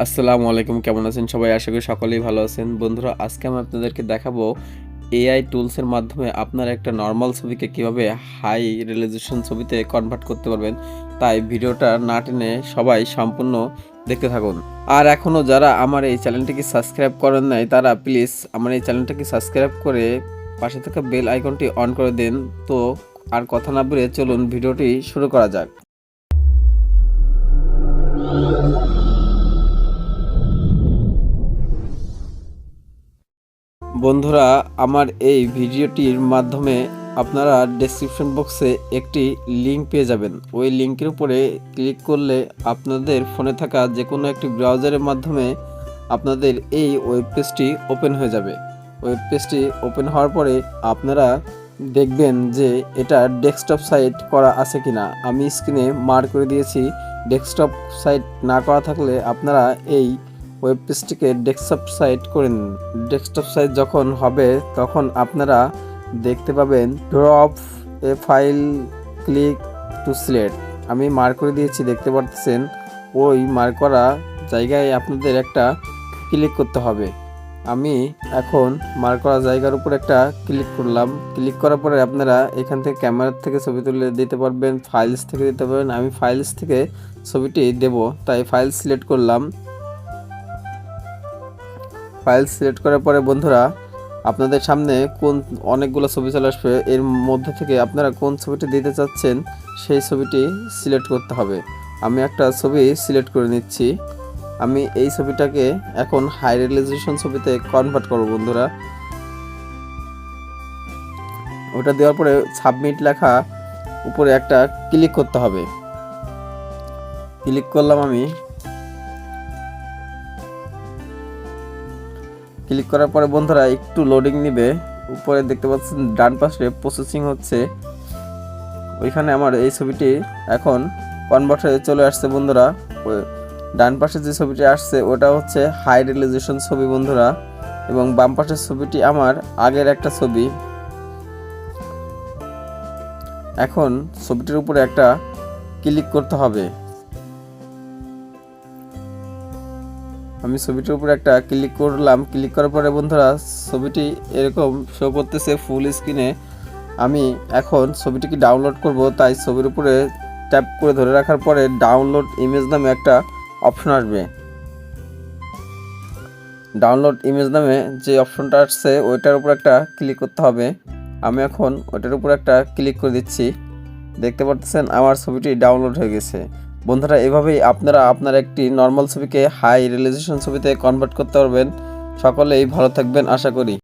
আসসালামু আলাইকুম, কেমন আছেন সবাই? আশা করি সকলেই ভালো আছেন। বন্ধুরা, আজকে আমি আপনাদেরকে দেখাবো এআই টুলসের মাধ্যমে আপনারা একটা নরমাল ছবিকে কিভাবে হাই রেজোলিউশন ছবিতে কনভার্ট করতে পারবেন। তাই ভিডিওটা না টেনে সবাই সম্পূর্ণ দেখতে থাকুন। আর এখনও যারা আমার এই চ্যানেলটিকে সাবস্ক্রাইব করেন নাই, তারা প্লিজ আমার এই চ্যানেলটাকে সাবস্ক্রাইব করে পাশে থাকা বেল আইকনটি অন করে দিন। তো আর কথা না বলে চলুন ভিডিওটি শুরু করা যাক। বন্ধুরা, আমার এই ভিডিওটির মাধ্যমে আপনারা ডেসক্রিপশন বক্সে একটি লিঙ্ক পেয়ে যাবেন। ওই লিঙ্কের উপরে ক্লিক করলে আপনাদের ফোনে থাকা যে কোনো একটি ব্রাউজারের মাধ্যমে আপনাদের এই ওয়েব পেজটি ওপেন হয়ে যাবে। ওয়েব পেজটি ওপেন হওয়ার পরে আপনারা দেখবেন যে এটা ডেস্কটপ সাইট করা আছে কিনা। আমি স্ক্রিনে মার্ক করে দিয়েছি। ডেস্কটপ সাইট না করা থাকলে আপনারা এই ওয়েব পেজটিকে ডেস্কটপ সাইট করে নিন। ডেস্কটপ সাইট যখন হবে তখন আপনারা দেখতে পাবেন drop A file, click to select. আমি মার্ক করে দিয়েছি, দেখতে পাচ্ছেন। ওই মার্ক করা জায়গায় আপনাদের একটা ক্লিক করতে হবে। আমি এখন মার্ক করা জায়গার উপর একটা ক্লিক করলাম। ক্লিক করার পরে আপনারা এখান থেকে ক্যামেরার থেকে ছবি তুলে দিতে পারবেন, ফাইলস থেকে দিতে পারবেন। আমি ফাইলস থেকে ছবিটি দেব, তাই ফাইল সিলেক্ট করলাম। ফাইল সিলেক্ট করার পরে বন্ধুরা, আপনাদের সামনে অনেকগুলো ছবি চলে আসবে। এর মধ্যে থেকে আপনারা কোন ছবিটি দিতে চাচ্ছেন সেই ছবিটি সিলেক্ট করতে হবে। আমি একটা ছবি সিলেক্ট করে নিচ্ছি। আমি এই ছবিটাকে এখন হাই রেজোলিউশন ছবিতে কনভার্ট করব বন্ধুরা। ওটা দেওয়ার পরে সাবমিট লেখা উপরে একটা ক্লিক করতে হবে। ক্লিক করলাম আমি। ক্লিক করার পরে বন্ধুরা একটু লোডিং নিবে। উপরে দেখতে পাচ্ছেন ডান পাশে প্রসেসিং হচ্ছে। ওইখানে আমার এই ছবিটি এখন কনভার্ট হয়ে চলে আসছে বন্ধুরা। ডান পাশে যে ছবিটি আসছে ওটা হচ্ছে হাই রেজোলিউশন ছবি বন্ধুরা, এবং বাম পাশের ছবিটি আমার আগের একটা ছবি। এখন ছবিটির উপরে একটা ক্লিক করতে হবে। আমি ছবিটির উপরে একটা ক্লিক করলাম। ক্লিক করার পরে বন্ধুরা ছবিটি এরকম শো করতেছে ফুল স্ক্রিনে। আমি এখন ছবিটিকে ডাউনলোড করব, তাই ছবির উপরে ট্যাপ করে ধরে রাখার পরে ডাউনলোড ইমেজ নামে একটা অপশন আসবে। ডাউনলোড ইমেজ নামে যে অপশনটা আসছে ওইটার উপর একটা ক্লিক করতে হবে। আমি এখন ওইটার উপর একটা ক্লিক করে দিচ্ছি। দেখতে পাচ্ছেন আমার ছবিটি ডাউনলোড হয়ে গেছে। বন্ধুরা, এভাবেই আপনারা আপনার একটি নর্মাল ছবিকে হাই রেজোলিউশন ছবিতে কনভার্ট করতে পারবেন। সকলেই ভালো থাকবেন আশা করি।